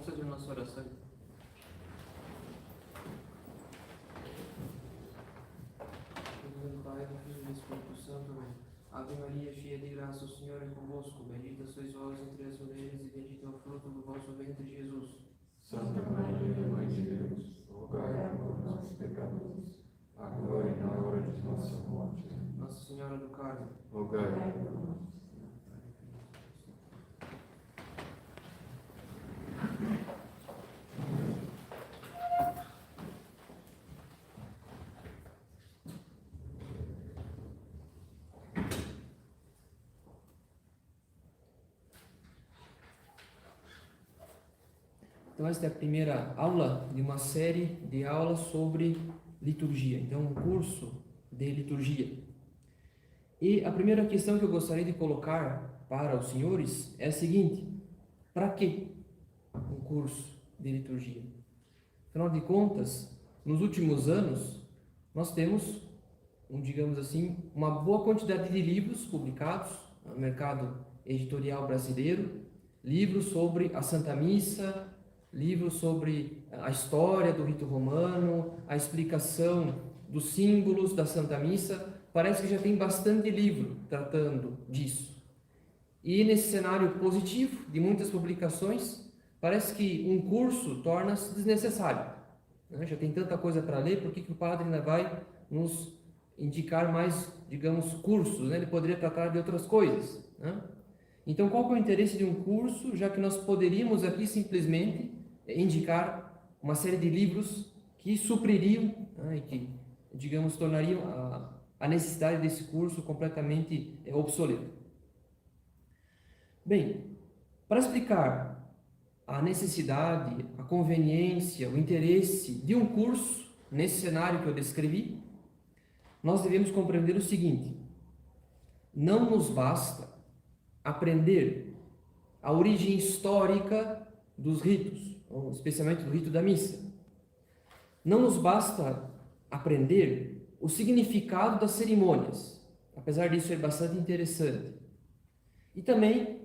fazer nossa oração. Em nome do Pai, do Filho e do Espírito Santo. Amém. Ave Maria, cheia de graça, o Senhor é convosco. Bendita sois vós entre as mulheres e bendito é o fruto do vosso ventre, Jesus. Santa Maria, Mãe de Deus, rogai por nós, pecadores, agora e na hora de nossa morte. Nossa Senhora do Carmo, Rogai por nós. Então, esta é a primeira aula de uma série de aulas sobre liturgia. Então, um curso de liturgia. E a primeira questão que eu gostaria de colocar para os senhores é a seguinte: para que um curso de liturgia? Afinal de contas, nos últimos anos, nós temos, digamos assim, uma boa quantidade de livros publicados no mercado editorial brasileiro, livros sobre a Santa Missa, livros sobre a história do rito romano, a explicação dos símbolos da Santa Missa. Parece que já tem bastante livro tratando disso. E nesse cenário positivo de muitas publicações, parece que um curso torna-se desnecessário. Já tem tanta coisa para ler, por que o padre ainda vai nos indicar mais, digamos, cursos? Ele poderia tratar de outras coisas. Então, qual que é o interesse de um curso, já que nós poderíamos aqui simplesmente indicar uma série de livros que supririam e que, digamos, tornariam a necessidade desse curso completamente obsoleto. Bem, para explicar a necessidade, a conveniência, o interesse de um curso nesse cenário que eu descrevi, nós devemos compreender o seguinte: não nos basta aprender a origem histórica dos ritos, especialmente do rito da missa. Não nos basta aprender o significado das cerimônias, apesar disso ser bastante interessante. E também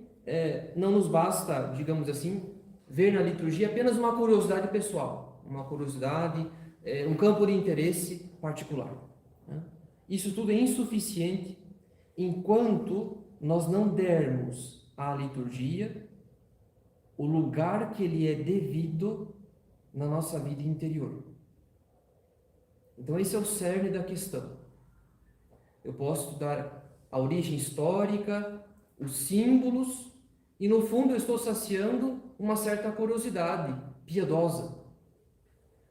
não nos basta, digamos assim, ver na liturgia apenas uma curiosidade pessoal, uma curiosidade, um campo de interesse particular. Isso tudo é insuficiente enquanto nós não dermos à liturgia o lugar que lhe é devido na nossa vida interior. Então esse é o cerne da questão. Eu posso estudar a origem histórica, os símbolos, e no fundo eu estou saciando uma certa curiosidade piedosa.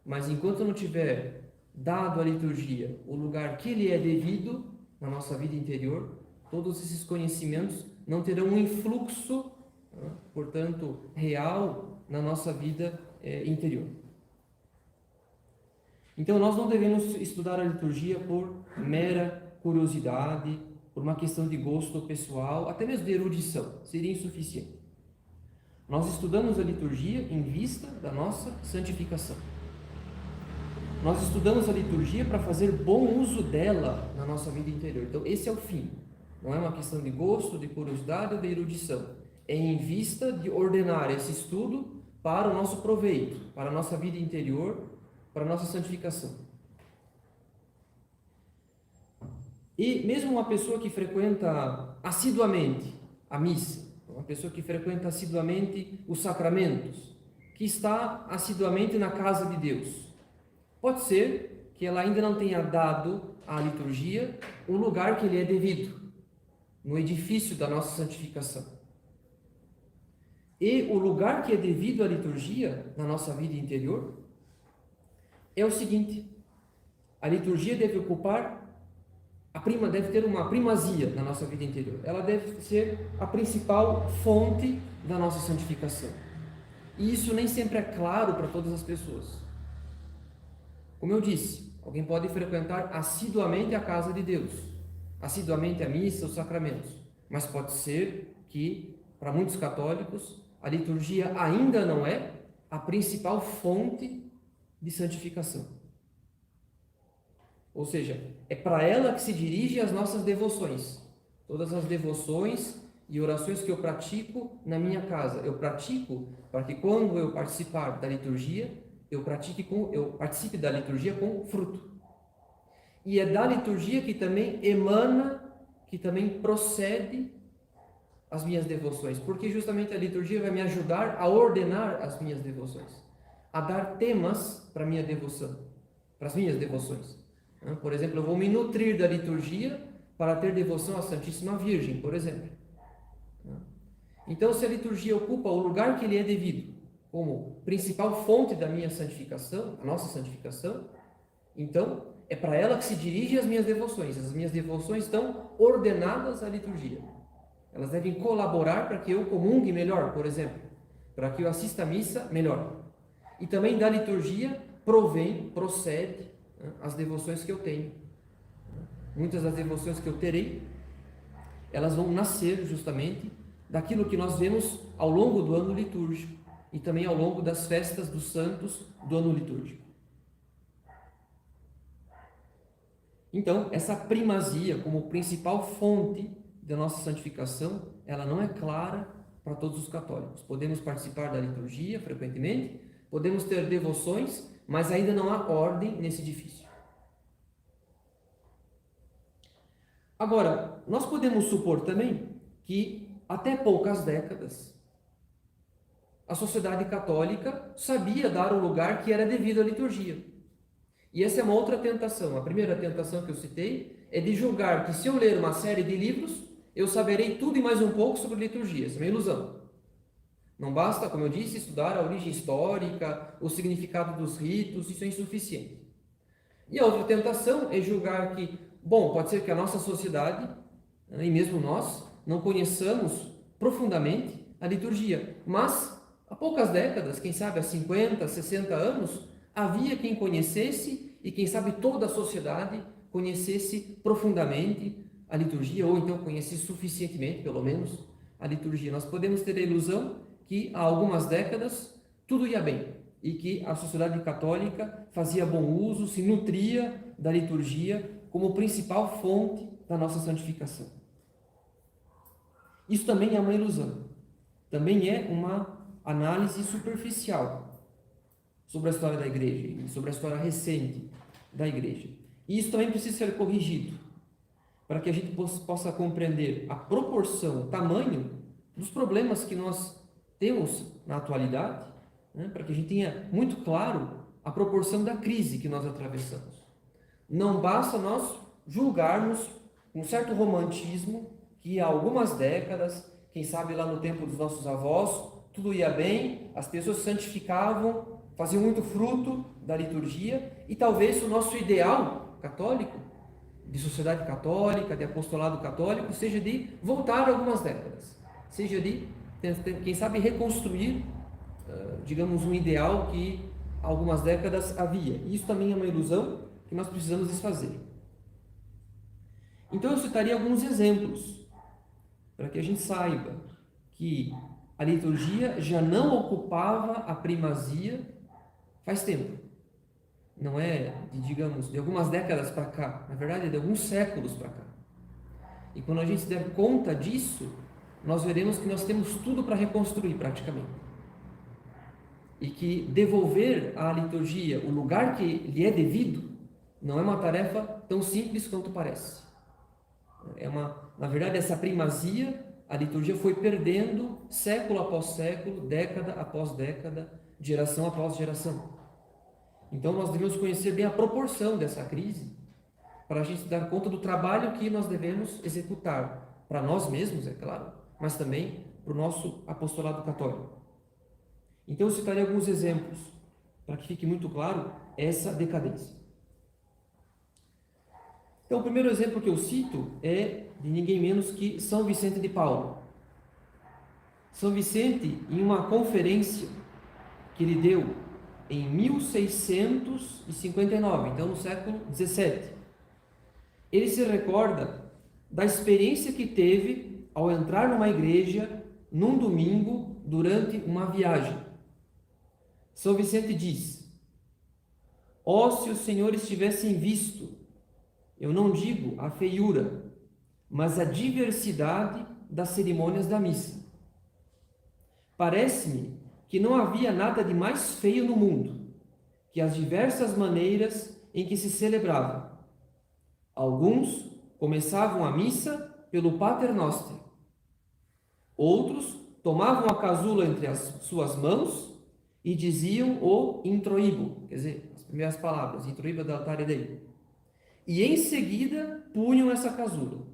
Mas enquanto eu não tiver dado à liturgia o lugar que lhe é devido na nossa vida interior, todos esses conhecimentos não terão um influxo, portanto, real na nossa vida interior. Então, nós não devemos estudar a liturgia por mera curiosidade, por uma questão de gosto pessoal, até mesmo de erudição, seria insuficiente. Nós estudamos a liturgia em vista da nossa santificação. Nós estudamos a liturgia para fazer bom uso dela na nossa vida interior. Então, esse é o fim. Não é uma questão de gosto, de curiosidade ou de erudição. É em vista de ordenar esse estudo para o nosso proveito, para a nossa vida interior, para a nossa santificação. E mesmo uma pessoa que frequenta assiduamente a missa, uma pessoa que frequenta assiduamente os sacramentos, que está assiduamente na casa de Deus, pode ser que ela ainda não tenha dado à liturgia o lugar que lhe é devido no edifício da nossa santificação. E o lugar que é devido à liturgia na nossa vida interior é o seguinte: a liturgia deve deve ter uma primazia na nossa vida interior. Ela deve ser a principal fonte da nossa santificação. E isso nem sempre é claro para todas as pessoas. Como eu disse, alguém pode frequentar assiduamente a casa de Deus, assiduamente a missa, os sacramentos, mas pode ser que, para muitos católicos, a liturgia ainda não é a principal fonte de santificação. Ou seja, é para ela que se dirigem as nossas devoções. Todas as devoções e orações que eu pratico na minha casa. Eu pratico para que quando eu participar da liturgia, eu participe da liturgia com fruto. E é da liturgia que também emana, que também procede as minhas devoções, porque justamente a liturgia vai me ajudar a ordenar as minhas devoções, a dar temas para minha devoção, para as minhas devoções. Por exemplo, eu vou me nutrir da liturgia para ter devoção à Santíssima Virgem, por exemplo. Então, se a liturgia ocupa o lugar que lhe é devido, como principal fonte da minha santificação, a nossa santificação, então é para ela que se dirigem as minhas devoções. As minhas devoções estão ordenadas à liturgia. Elas devem colaborar para que eu comungue melhor, por exemplo, para que eu assista a missa melhor. E também da liturgia procede as devoções que eu tenho. Muitas das devoções que eu terei, elas vão nascer justamente daquilo que nós vemos ao longo do ano litúrgico e também ao longo das festas dos santos do ano litúrgico. Então, essa primazia como principal fonte da nossa santificação, ela não é clara para todos os católicos. Podemos participar da liturgia frequentemente, podemos ter devoções, mas ainda não há ordem nesse edifício. Agora, nós podemos supor também que até poucas décadas a sociedade católica sabia dar o lugar que era devido à liturgia. E essa é uma outra tentação. A primeira tentação que eu citei é de julgar que se eu ler uma série de livros, eu saberei tudo e mais um pouco sobre liturgia. Isso é uma ilusão. Não basta, como eu disse, estudar a origem histórica, o significado dos ritos, isso é insuficiente. E a outra tentação é julgar que, bom, pode ser que a nossa sociedade, e mesmo nós, não conheçamos profundamente a liturgia, mas há poucas décadas, quem sabe há 50, 60 anos, havia quem conhecesse e quem sabe toda a sociedade conhecesse profundamente a liturgia, ou então conhecesse suficientemente, pelo menos, a liturgia. Nós podemos ter a ilusão que há algumas décadas tudo ia bem e que a sociedade católica fazia bom uso, se nutria da liturgia como principal fonte da nossa santificação. Isso também é uma ilusão, também é uma análise superficial sobre a história da igreja e sobre a história recente da igreja. E isso também precisa ser corrigido para que a gente possa compreender a proporção, o tamanho dos problemas que nós temos na atualidade, para que a gente tenha muito claro a proporção da crise que nós atravessamos. Não basta nós julgarmos com um certo romantismo que há algumas décadas, quem sabe lá no tempo dos nossos avós, tudo ia bem, as pessoas se santificavam, faziam muito fruto da liturgia, e talvez o nosso ideal católico, de sociedade católica, de apostolado católico, seja de voltar algumas décadas, seja de, quem sabe, reconstruir, digamos, um ideal que há algumas décadas havia. E isso também é uma ilusão que nós precisamos desfazer. Então eu citaria alguns exemplos, para que a gente saiba que a liturgia já não ocupava a primazia faz tempo. Não é, de algumas décadas para cá, na verdade é de alguns séculos para cá. E quando a gente se der conta disso, nós veremos que nós temos tudo para reconstruir praticamente. E que devolver à liturgia o lugar que lhe é devido não é uma tarefa tão simples quanto parece. Na verdade, essa primazia, a liturgia foi perdendo século após século, década após década, geração após geração. Então nós devemos conhecer bem a proporção dessa crise para a gente dar conta do trabalho que nós devemos executar para nós mesmos, é claro, mas também para o nosso apostolado católico. Então eu citarei alguns exemplos para que fique muito claro essa decadência. Então o primeiro exemplo que eu cito é de ninguém menos que São Vicente de Paulo. São Vicente, em uma conferência que ele deu em 1659, então no século 17, ele se recorda da experiência que teve ao entrar numa igreja num domingo durante uma viagem. São Vicente diz: ó, se os senhores tivessem visto, eu não digo a feiura, mas a diversidade das cerimônias da missa. Parece-me que não havia nada de mais feio no mundo que as diversas maneiras em que se celebrava. Alguns começavam a missa pelo Pater Noster. Outros tomavam a casula entre as suas mãos e diziam o introibo, quer dizer, as primeiras palavras, introibo da altare Dei. E em seguida punham essa casula.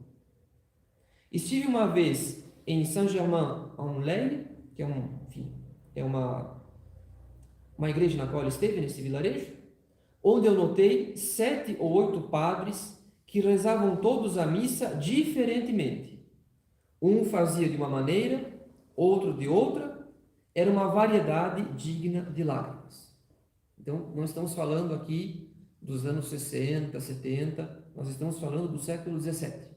Estive uma vez em Saint-Germain-en-Laye, que é uma igreja na qual ele esteve, nesse vilarejo, onde eu notei 7 ou 8 padres que rezavam todos a missa diferentemente. Um fazia de uma maneira, outro de outra, era uma variedade digna de lágrimas. Então, não estamos falando aqui dos anos 60, 70, nós estamos falando do século 17.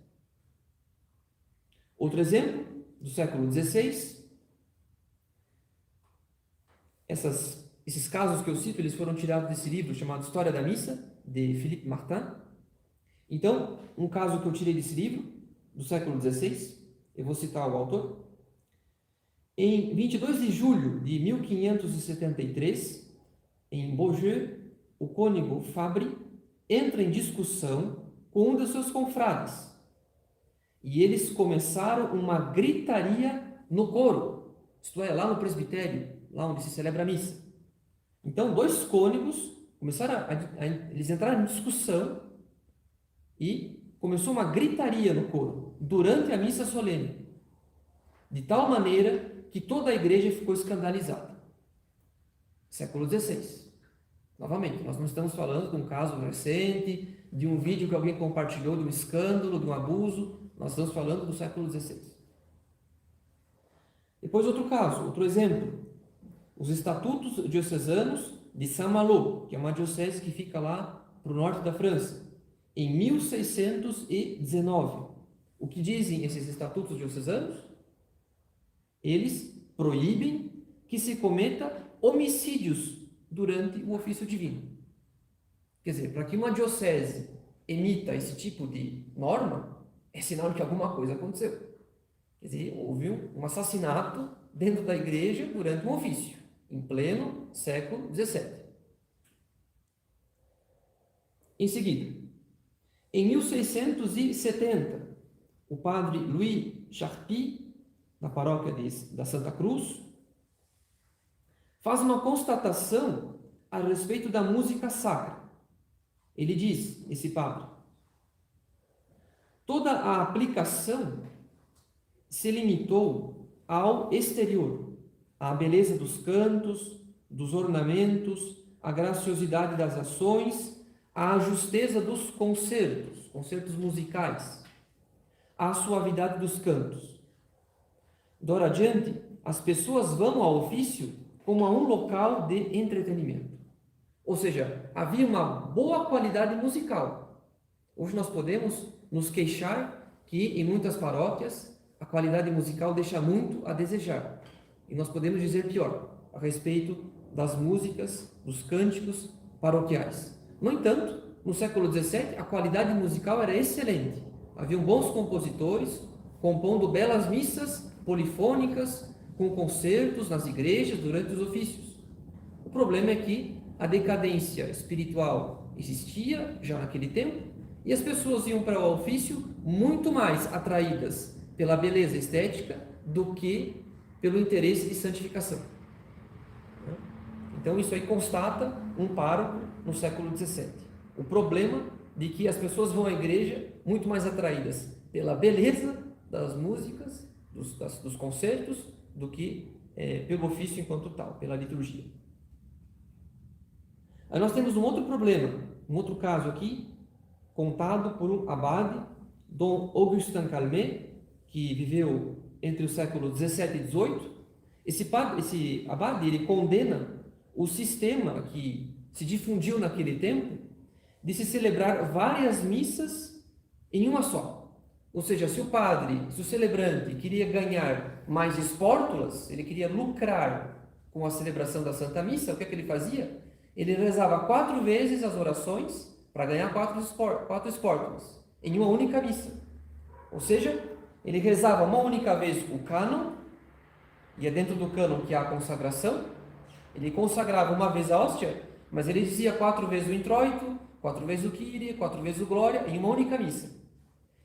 Outro exemplo, do século 16, esses casos que eu cito, eles foram tirados desse livro chamado História da Missa, de Philippe Martin. Então, um caso que eu tirei desse livro, do século 16, eu vou citar o autor. Em 22 de julho de 1573, em Beaujeu, o cônego Fabri entra em discussão com um dos seus confrades. E eles começaram uma gritaria no coro, isto é, lá no presbitério, lá onde se celebra a missa. Então, dois cônegos eles entraram em discussão e começou uma gritaria no coro, durante a missa solene, de tal maneira que toda a igreja ficou escandalizada. Século XVI. Novamente, nós não estamos falando de um caso recente, de um vídeo que alguém compartilhou, de um escândalo, de um abuso. Nós estamos falando do século XVI. Depois outro caso, outro exemplo. Os estatutos diocesanos de Saint-Malo, que é uma diocese que fica lá para o norte da França, em 1619. O que dizem esses estatutos diocesanos? Eles proíbem que se cometa homicídios durante o ofício divino. Quer dizer, para que uma diocese emita esse tipo de norma, é sinal de que alguma coisa aconteceu. Quer dizer, houve um assassinato dentro da igreja durante um ofício, em pleno século XVII. Em seguida, em 1670, o padre Louis Charpie, da paróquia da Santa Cruz, faz uma constatação a respeito da música sacra. Ele diz, esse padre, toda a aplicação se limitou ao exterior, à beleza dos cantos, dos ornamentos, à graciosidade das ações, à justeza dos concertos musicais, à suavidade dos cantos. Dora adiante, as pessoas vão ao ofício como a um local de entretenimento. Ou seja, havia uma boa qualidade musical. Hoje nós podemos nos queixar que em muitas paróquias a qualidade musical deixa muito a desejar. E nós podemos dizer pior, a respeito das músicas, dos cânticos paroquiais. No entanto, no século XVII, a qualidade musical era excelente. Haviam bons compositores, compondo belas missas polifônicas, com concertos nas igrejas durante os ofícios. O problema é que a decadência espiritual existia já naquele tempo e as pessoas iam para o ofício muito mais atraídas pela beleza estética do que pelo interesse de santificação. Então isso aí constata um pároco no século XVII. O problema de que as pessoas vão à igreja muito mais atraídas pela beleza das músicas, dos concertos, do que pelo ofício enquanto tal, pela liturgia. Aí nós temos um outro problema, um outro caso aqui, contado por um abade, Dom Augustin Calmet, que viveu entre o século XVII e XVIII. Esse abade, ele condena o sistema que se difundiu naquele tempo de se celebrar várias missas em uma só. Ou seja, se o celebrante queria ganhar mais espórtulas, ele queria lucrar com a celebração da Santa Missa, o que é que ele fazia? Ele rezava 4 vezes as orações para ganhar 4 espórtulas em uma única missa. Ou seja, Ele rezava uma única vez o cânon, e é dentro do cânon que há a consagração. Ele consagrava uma vez a hóstia, mas ele dizia 4 vezes o introito, 4 vezes o Kyrie, 4 vezes o Glória, em uma única missa.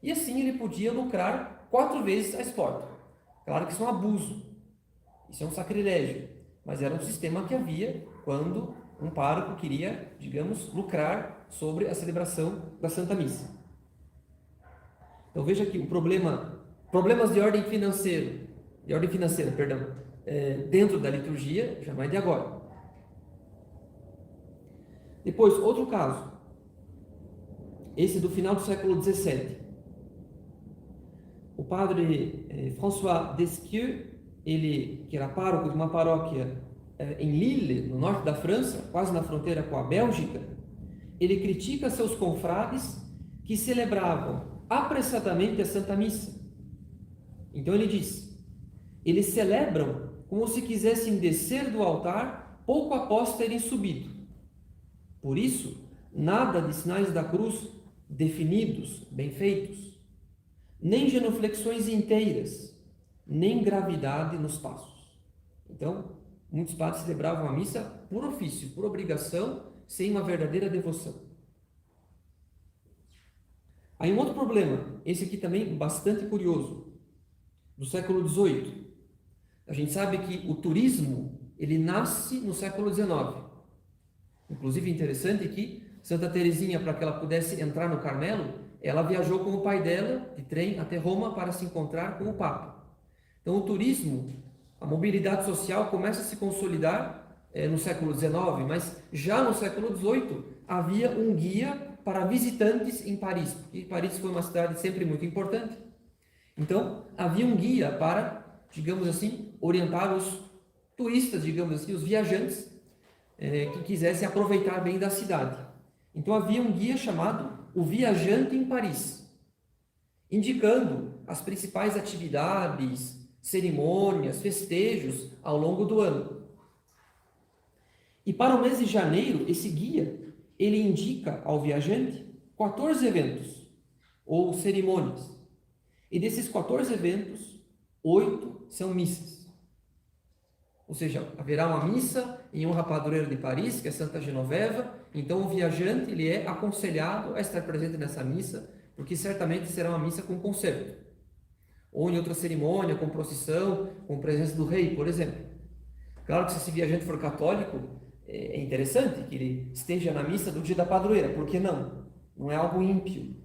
E assim ele podia lucrar 4 vezes a esporta. Claro que isso é um abuso, isso é um sacrilégio, mas era um sistema que havia quando um pároco queria, digamos, lucrar sobre a celebração da Santa Missa. Então veja aqui o problemas de ordem financeira, perdão, dentro da liturgia, já não é de agora. Depois, outro caso, esse do final do século XVII. O padre François Desquieux, ele que era pároco de uma paróquia em Lille, no norte da França, quase na fronteira com a Bélgica, ele critica seus confrades que celebravam apressadamente a Santa Missa. Então ele diz: eles celebram como se quisessem descer do altar pouco após terem subido. Por isso, nada de sinais da cruz definidos, bem feitos, nem genuflexões inteiras, nem gravidade nos passos. Então, muitos padres celebravam a missa por ofício, por obrigação, sem uma verdadeira devoção. Aí um outro problema, esse aqui também bastante curioso, do século XVIII. A gente sabe que o turismo, ele nasce no século XIX. Inclusive, interessante que Santa Teresinha, para que ela pudesse entrar no Carmelo, ela viajou com o pai dela de trem até Roma para se encontrar com o Papa. Então, o turismo, a mobilidade social começa a se consolidar no século XIX, mas já no século XVIII havia um guia para visitantes em Paris, porque Paris foi uma cidade sempre muito importante. Então, havia um guia para, digamos assim, orientar os turistas, digamos assim, os viajantes que quisessem aproveitar bem da cidade. Então, havia um guia chamado O Viajante em Paris, indicando as principais atividades, cerimônias, festejos ao longo do ano. E para o mês de janeiro, esse guia, ele indica ao viajante 14 eventos ou cerimônias. E desses 14 eventos, 8 são missas. Ou seja, haverá uma missa em honra à padroeira de Paris, que é Santa Genoveva. Então o viajante ele é aconselhado a estar presente nessa missa, porque certamente será uma missa com concerto. Ou em outra cerimônia, com procissão, com presença do rei, por exemplo. Claro que se esse viajante for católico, é interessante que ele esteja na missa do dia da padroeira, por que não? Não é algo ímpio.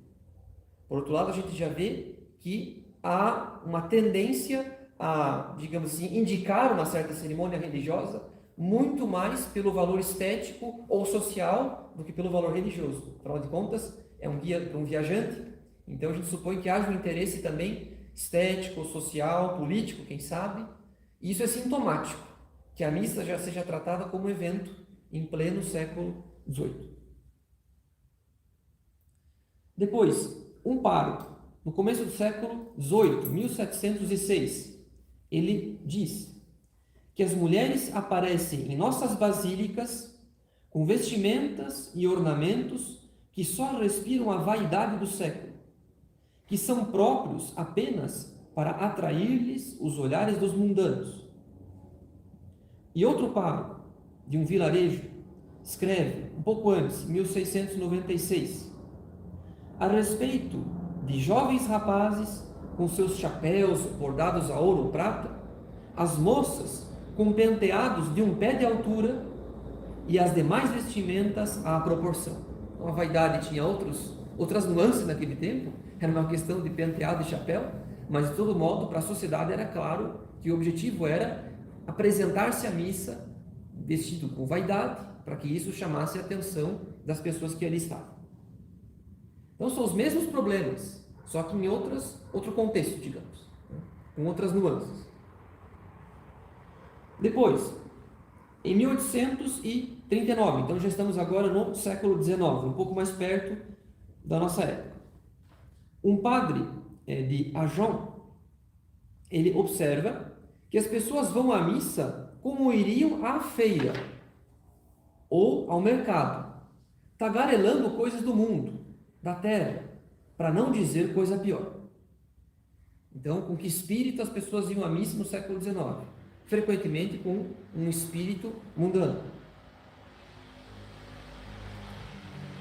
Por outro lado, a gente já vê que há uma tendência a, digamos assim, indicar uma certa cerimônia religiosa muito mais pelo valor estético ou social do que pelo valor religioso. Afinal de contas, é um guia para um viajante, então a gente supõe que haja um interesse também estético, social, político, quem sabe, e isso é sintomático, que a missa já seja tratada como evento em pleno século XVIII. Depois, um pároco, no começo do século XVIII, 1706, ele diz que as mulheres aparecem em nossas basílicas com vestimentas e ornamentos que só respiram a vaidade do século, que são próprios apenas para atrair-lhes os olhares dos mundanos. E outro pároco de um vilarejo escreve, um pouco antes, 1696, a respeito de jovens rapazes com seus chapéus bordados a ouro ou prata, as moças com penteados de um pé de altura e as demais vestimentas à proporção. Então, a vaidade tinha outras nuances naquele tempo, era uma questão de penteado e chapéu, mas de todo modo, para a sociedade era claro que o objetivo era apresentar-se à missa vestido com vaidade, para que isso chamasse a atenção das pessoas que ali estavam. Então são os mesmos problemas, só que em outro contexto, digamos, com outras nuances. Depois, em 1839, então já estamos agora no século XIX, um pouco mais perto da nossa época. Um padre de Agen, ele observa que as pessoas vão à missa como iriam à feira ou ao mercado, tagarelando coisas do mundo, da terra, para não dizer coisa pior. Então, com que espírito as pessoas iam à missa no século XIX? Frequentemente com um espírito mundano.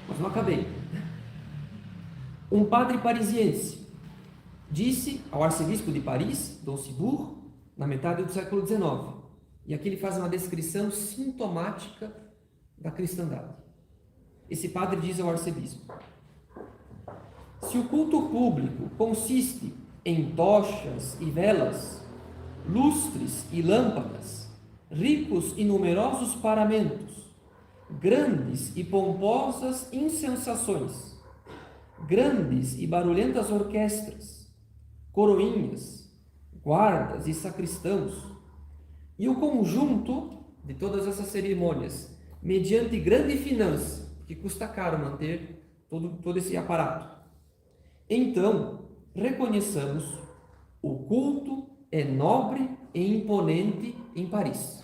Mas não acabei. Um padre parisiense disse ao arcebispo de Paris, Dom Cibourg, na metade do século XIX, e aqui ele faz uma descrição sintomática da cristandade. Esse padre diz ao arcebispo: se o culto público consiste em tochas e velas, lustres e lâmpadas, ricos e numerosos paramentos, grandes e pomposas incensações, grandes e barulhentas orquestras, coroinhas, guardas e sacristãos, e o conjunto de todas essas cerimônias, mediante grande finança, que custa caro manter todo esse aparato, então reconheçamos o culto é nobre e imponente em Paris.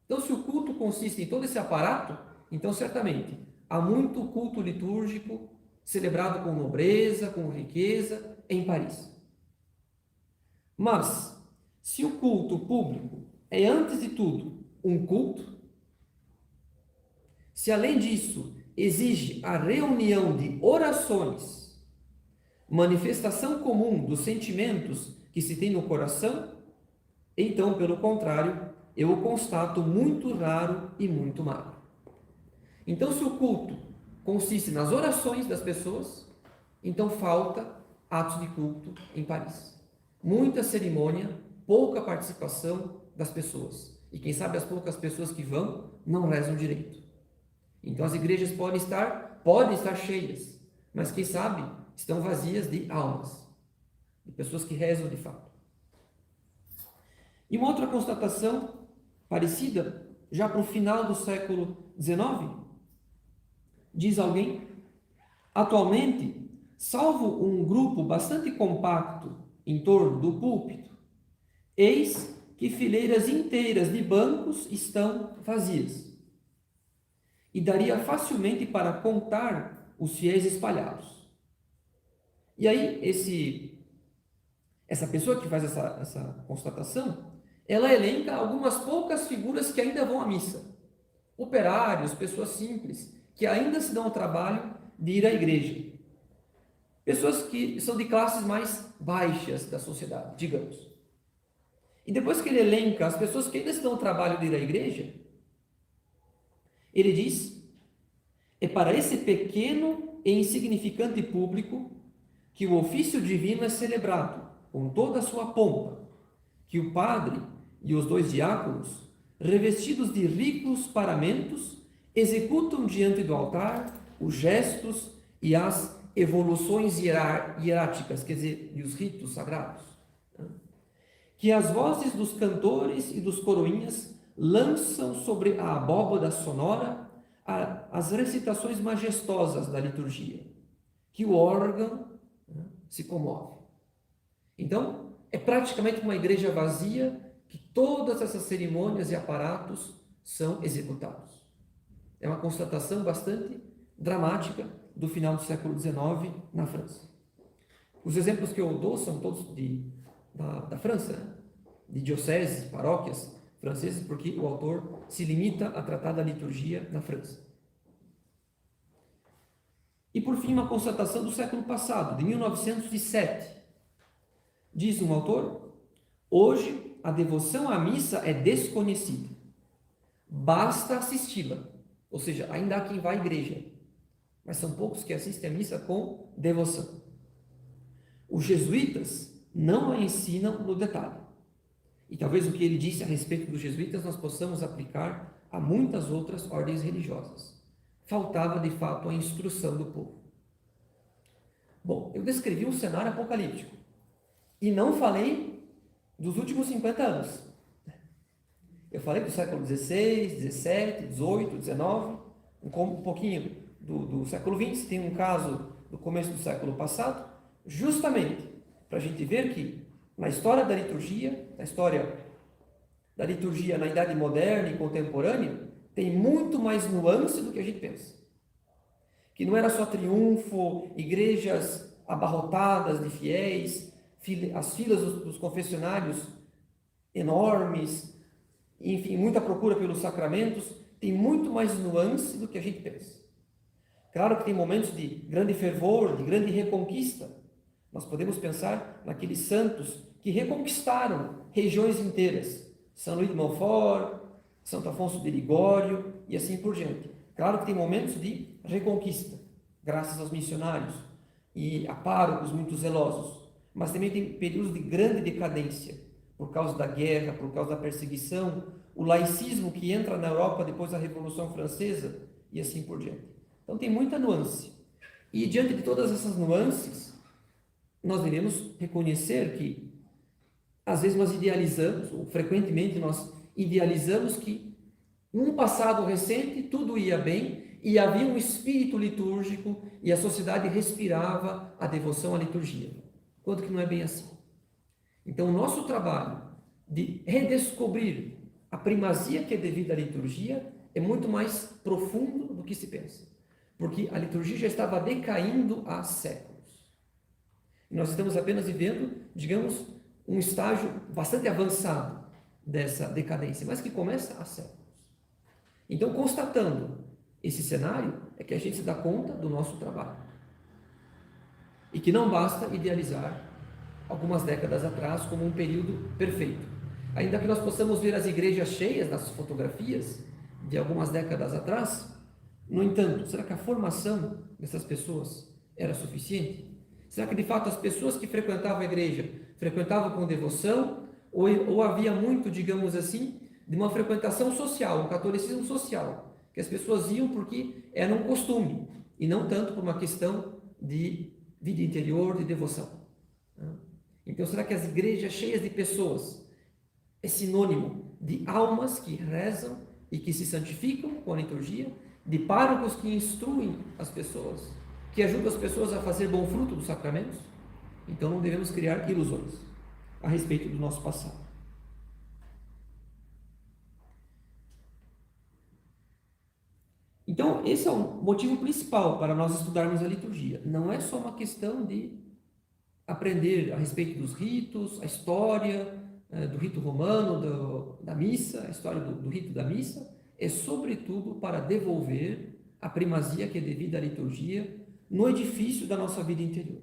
Então, se o culto consiste em todo esse aparato, então certamente há muito culto litúrgico celebrado com nobreza, com riqueza em Paris. Mas, se o culto público é, antes de tudo, um culto, se além disso exige a reunião de orações, manifestação comum dos sentimentos que se tem no coração, então, pelo contrário, eu o constato muito raro e muito magro. Então, se o culto consiste nas orações das pessoas, então falta atos de culto em Paris. Muita cerimônia, pouca participação das pessoas. E quem sabe as poucas pessoas que vão não rezam direito. Então as igrejas podem estar cheias, mas quem sabe estão vazias de almas, de pessoas que rezam de fato. E uma outra constatação parecida, já para o final do século XIX, diz alguém: atualmente, salvo um grupo bastante compacto em torno do púlpito, eis que fileiras inteiras de bancos estão vazias. E daria facilmente para contar os fiéis espalhados. E aí, essa pessoa que faz essa constatação, ela elenca algumas poucas figuras que ainda vão à missa. Operários, pessoas simples, que ainda se dão ao trabalho de ir à igreja. Pessoas que são de classes mais baixas da sociedade, digamos. E depois que ele elenca as pessoas que ainda se dão ao trabalho de ir à igreja, ele diz: é para esse pequeno e insignificante público que o ofício divino é celebrado com toda a sua pompa, que o padre e os 2 diáconos, revestidos de ricos paramentos, executam diante do altar os gestos e as evoluções hieráticas, quer dizer, e os ritos sagrados. Que as vozes dos cantores e dos coroinhas lançam sobre a abóbada sonora as recitações majestosas da liturgia, que o órgão se comove. Então, é praticamente uma igreja vazia que todas essas cerimônias e aparatos são executados. É uma constatação bastante dramática do final do século XIX na França. Os exemplos que eu dou são todos da França, né? De dioceses, paróquias francesas, porque o autor se limita a tratar da liturgia na França. E por fim, uma constatação do século passado, de 1907. Diz um autor: hoje a devoção à missa é desconhecida. Basta assisti-la. Ou seja, ainda há quem vá à igreja, mas são poucos que assistem à missa com devoção. Os jesuítas não a ensinam no detalhe. E talvez o que ele disse a respeito dos jesuítas nós possamos aplicar a muitas outras ordens religiosas. Faltava, de fato, a instrução do povo. Bom, eu descrevi um cenário apocalíptico e não falei dos últimos 50 anos. Eu falei do século XVI, XVII, XVIII, XIX, um pouquinho do século XX, tem um caso do começo do século passado, justamente para a gente ver que na história da liturgia, na Idade Moderna e Contemporânea, tem muito mais nuance do que a gente pensa. Que não era só triunfo, igrejas abarrotadas de fiéis, as filas dos confessionários enormes, enfim, muita procura pelos sacramentos, tem muito mais nuance do que a gente pensa. Claro que tem momentos de grande fervor, de grande reconquista. Nós podemos pensar naqueles santos que reconquistaram regiões inteiras. São Luís de Montfort, Santo Afonso de Ligório e assim por diante. Claro que tem momentos de reconquista, graças aos missionários e a párocos muito zelosos. Mas também tem períodos de grande decadência, por causa da guerra, por causa da perseguição, o laicismo que entra na Europa depois da Revolução Francesa e assim por diante. Então tem muita nuance. E diante de todas essas nuances, nós devemos reconhecer que às vezes nós idealizamos, ou frequentemente nós idealizamos que num passado recente tudo ia bem e havia um espírito litúrgico e a sociedade respirava a devoção à liturgia. Quanto que não é bem assim. Então o nosso trabalho de redescobrir a primazia que é devida à liturgia é muito mais profundo do que se pensa. Porque a liturgia já estava decaindo há séculos. E nós estamos apenas vivendo, digamos, um estágio bastante avançado dessa decadência, mas que começa há séculos. Então, constatando esse cenário, é que a gente se dá conta do nosso trabalho. E que não basta idealizar algumas décadas atrás como um período perfeito. Ainda que nós possamos ver as igrejas cheias nas fotografias de algumas décadas atrás, no entanto, será que a formação dessas pessoas era suficiente? Será que de fato as pessoas que frequentavam a igreja frequentavam com devoção ou havia muito, digamos assim, de uma frequentação social, um catolicismo social, que as pessoas iam porque era um costume e não tanto por uma questão de vida interior, de devoção? Então, será que as igrejas cheias de pessoas é sinônimo de almas que rezam e que se santificam com a liturgia, de párocos que instruem as pessoas, que ajudam as pessoas a fazer bom fruto dos sacramentos? Então não devemos criar ilusões a respeito do nosso passado. Então esse é o motivo principal para nós estudarmos a liturgia. Não é só uma questão de aprender a respeito dos ritos, a história do rito romano, da missa, a história do rito da missa, é sobretudo para devolver a primazia que é devida à liturgia no edifício da nossa vida interior.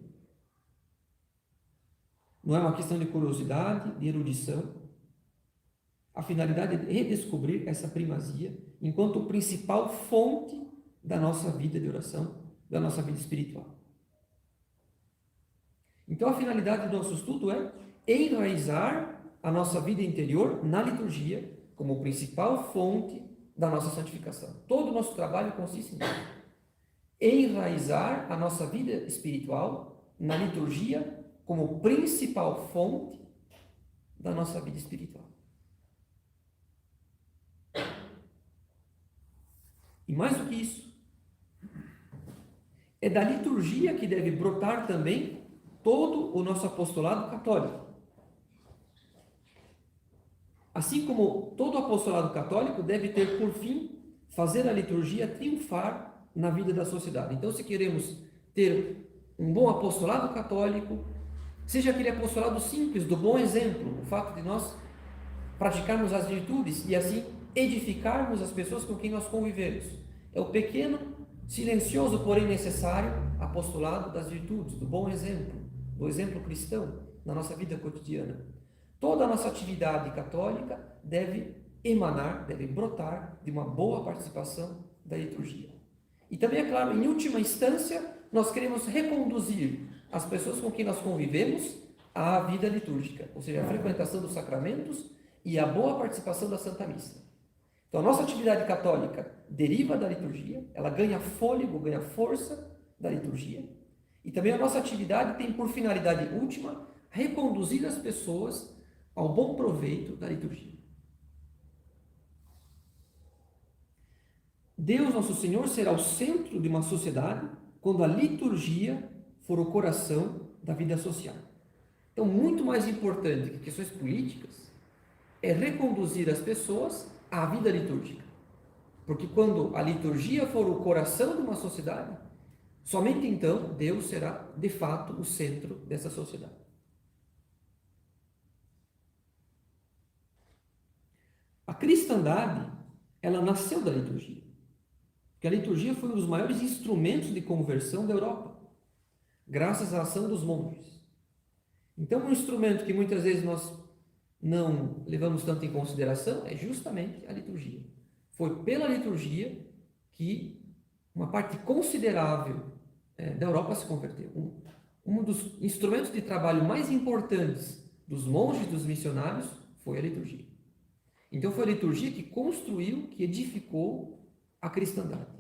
Não é uma questão de curiosidade, de erudição. A finalidade é redescobrir essa primazia enquanto principal fonte da nossa vida de oração, da nossa vida espiritual. Então a finalidade do nosso estudo é enraizar a nossa vida interior na liturgia como principal fonte da nossa santificação. Todo o nosso trabalho consiste nisso. Enraizar a nossa vida espiritual na liturgia como principal fonte da nossa vida espiritual. E mais do que isso, é da liturgia que deve brotar também todo o nosso apostolado católico. Assim como todo apostolado católico deve ter por fim fazer a liturgia triunfar na vida da sociedade. Então, se queremos ter um bom apostolado católico, seja aquele apostolado simples, do bom exemplo, o fato de nós praticarmos as virtudes e assim edificarmos as pessoas com quem nós convivemos. É o pequeno, silencioso, porém necessário apostolado das virtudes, do bom exemplo, do exemplo cristão na nossa vida cotidiana. Toda a nossa atividade católica deve emanar, deve brotar de uma boa participação da liturgia. E também, é claro, em última instância, nós queremos reconduzir as pessoas com quem nós convivemos à vida litúrgica, ou seja, a frequentação dos sacramentos e a boa participação da Santa Missa. Então, a nossa atividade católica deriva da liturgia, ela ganha fôlego, ganha força da liturgia, e também a nossa atividade tem por finalidade última reconduzir as pessoas ao bom proveito da liturgia. Deus, nosso Senhor, será o centro de uma sociedade quando a liturgia for o coração da vida social. Então, muito mais importante que questões políticas é reconduzir as pessoas à vida litúrgica. Porque quando a liturgia for o coração de uma sociedade, somente então Deus será, de fato, o centro dessa sociedade. cristandade, ela nasceu da liturgia. Porque a liturgia foi um dos maiores instrumentos de conversão da Europa, graças à ação dos monges. Então, um instrumento que muitas vezes nós não levamos tanto em consideração é justamente a liturgia. Foi pela liturgia que uma parte considerável da Europa se converteu. Um dos instrumentos de trabalho mais importantes dos monges e dos missionários foi a liturgia. Então foi a liturgia que construiu, que edificou a cristandade.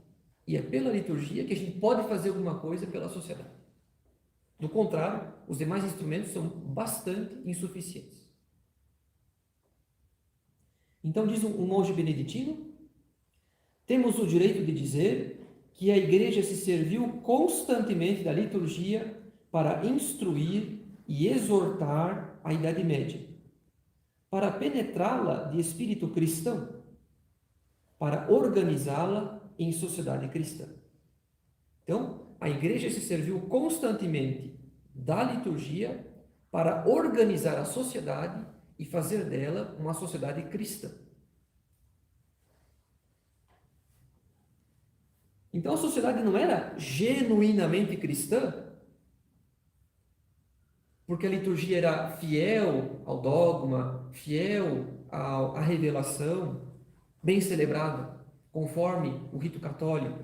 E é pela liturgia que a gente pode fazer alguma coisa pela sociedade. Do contrário, os demais instrumentos são bastante insuficientes. Então diz um monge beneditino: temos o direito de dizer que a Igreja se serviu constantemente da liturgia para instruir e exortar a Idade Média, para penetrá-la de espírito cristão, para organizá-la em sociedade cristã. Então, a Igreja se serviu constantemente da liturgia para organizar a sociedade e fazer dela uma sociedade cristã. Então, a sociedade não era genuinamente cristã, porque a liturgia era fiel ao dogma, fiel à revelação, bem celebrada, conforme o rito católico,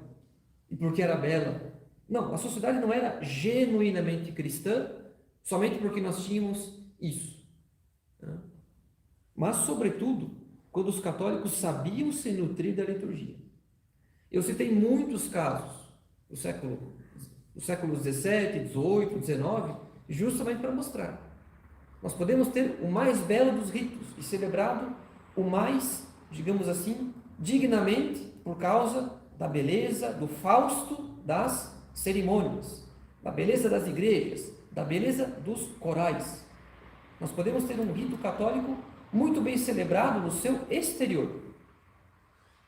e porque era bela. Não, a sociedade não era genuinamente cristã, somente porque nós tínhamos isso. Mas, sobretudo, quando os católicos sabiam se nutrir da liturgia. Eu citei muitos casos do séculos XVII, XVIII, XIX, justamente para mostrar. Nós podemos ter o mais belo dos ritos e celebrado o mais, digamos assim, dignamente por causa da beleza, do fausto das cerimônias, da beleza das igrejas, da beleza dos corais. Nós podemos ter um rito católico muito bem celebrado no seu exterior.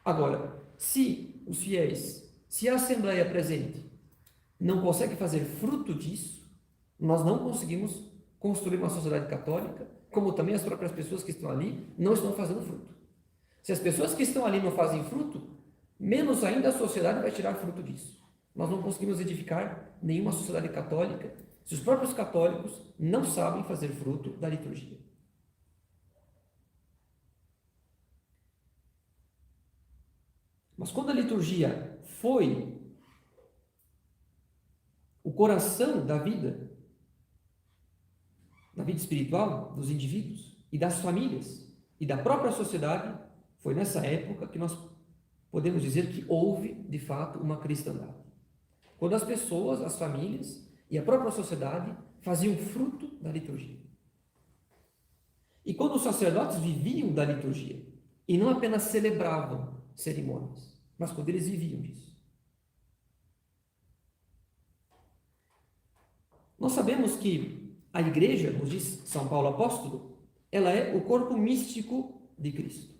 Agora, se os fiéis, se a Assembleia presente não consegue fazer fruto disso, nós não conseguimos construir uma sociedade católica, como também as próprias pessoas que estão ali não estão fazendo fruto. Se as pessoas que estão ali não fazem fruto, menos ainda a sociedade vai tirar fruto disso. Nós não conseguimos edificar nenhuma sociedade católica se os próprios católicos não sabem fazer fruto da liturgia. Mas quando a liturgia foi o coração da vida espiritual dos indivíduos e das famílias e da própria sociedade, foi nessa época que nós podemos dizer que houve, de fato, uma cristandade. Quando as pessoas, as famílias e a própria sociedade faziam fruto da liturgia. E quando os sacerdotes viviam da liturgia e não apenas celebravam cerimônias, mas quando eles viviam disso. Nós sabemos que a igreja, nos diz São Paulo apóstolo, ela é o corpo místico de Cristo.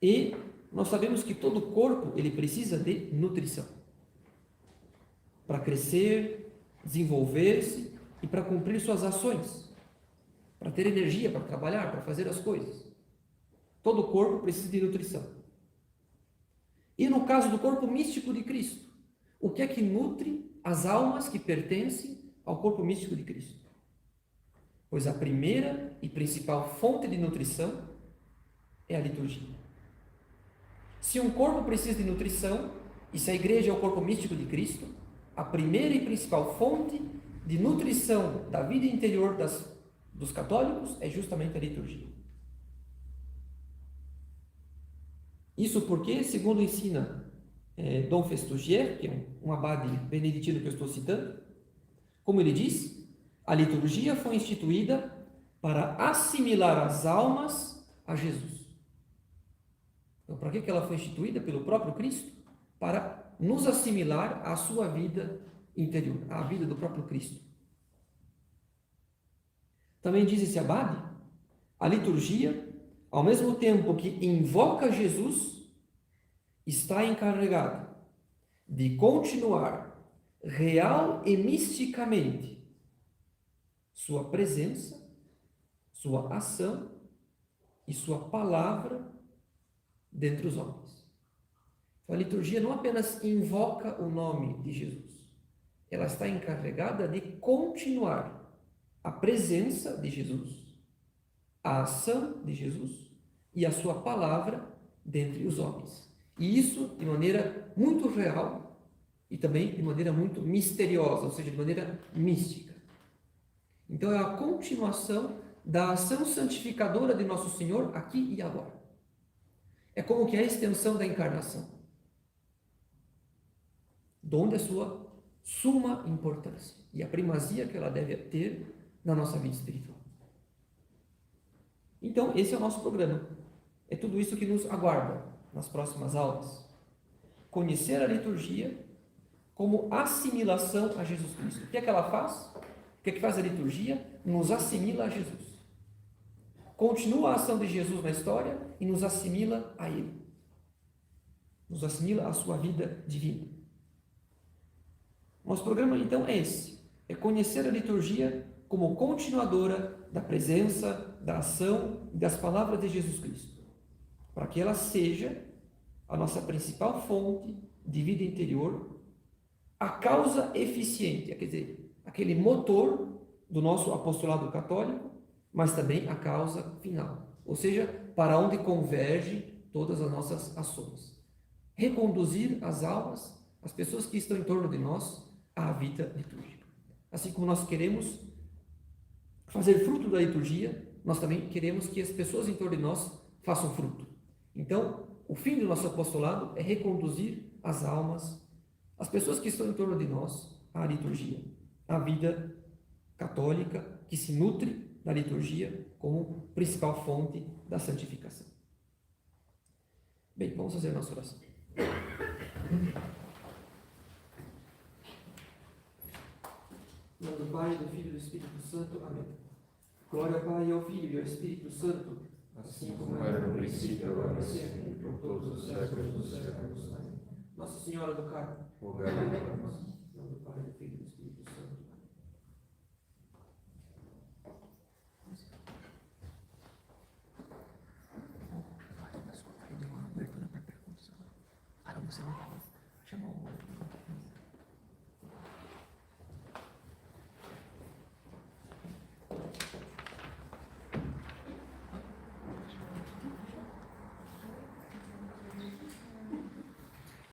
E nós sabemos que todo corpo ele precisa de nutrição para crescer, desenvolver-se e para cumprir suas ações, para ter energia para trabalhar, para fazer as coisas. Todo corpo precisa de nutrição. E no caso do corpo místico de Cristo, o que é que nutre as almas que pertencem ao corpo místico de Cristo? Pois a primeira e principal fonte de nutrição é a liturgia. Se um corpo precisa de nutrição, e se a igreja é o corpo místico de Cristo, a primeira e principal fonte de nutrição da vida interior dos católicos é justamente a liturgia. Isso porque, segundo ensina Dom Festugier, que é um abade beneditino que eu estou citando, como ele diz, a liturgia foi instituída para assimilar as almas a Jesus. Então, para que ela foi instituída? Pelo próprio Cristo? Para nos assimilar à sua vida interior, à vida do próprio Cristo. Também diz esse abade, a liturgia, ao mesmo tempo que invoca Jesus, está encarregada de continuar real e misticamente sua presença, sua ação e sua palavra dentre os homens. Então, a liturgia não apenas invoca o nome de Jesus, ela está encarregada de continuar a presença de Jesus, a ação de Jesus e a sua palavra dentre os homens. E isso de maneira muito real e também de maneira muito misteriosa, ou seja, de maneira mística. Então é a continuação da ação santificadora de nosso Senhor aqui e agora. É como que é a extensão da encarnação, donde a sua suma importância e a primazia que ela deve ter na nossa vida espiritual. Então, esse é o nosso programa. É tudo isso que nos aguarda nas próximas aulas. Conhecer a liturgia como assimilação a Jesus Cristo. O que é que ela faz? O que é que faz a liturgia? Nos assimila a Jesus. Continua a ação de Jesus na história e nos assimila a Ele. Nos assimila à sua vida divina. Nosso programa, então, é esse. É conhecer a liturgia como continuadora da presença, da ação e das palavras de Jesus Cristo, para que ela seja a nossa principal fonte de vida interior, a causa eficiente, quer dizer, aquele motor do nosso apostolado católico, mas também a causa final, ou seja, para onde convergem todas as nossas ações. Reconduzir as almas, as pessoas que estão em torno de nós, à vida litúrgica. Assim como nós queremos fazer fruto da liturgia, nós também queremos que as pessoas em torno de nós façam fruto. Então, o fim do nosso apostolado é reconduzir as almas, as pessoas que estão em torno de nós, à liturgia, à vida católica que se nutre da liturgia como principal fonte da santificação. Bem, vamos fazer a nossa oração. Em nome do Pai, do Filho e do Espírito Santo. Amém. Glória ao Pai, ao Filho e ao Espírito Santo, assim como era no princípio, agora e sempre, por todos os séculos dos séculos. Amém. Nossa Senhora do Carmo, Rogai por nós. em nome do Pai, do Filho e do Espírito Santo. Chama o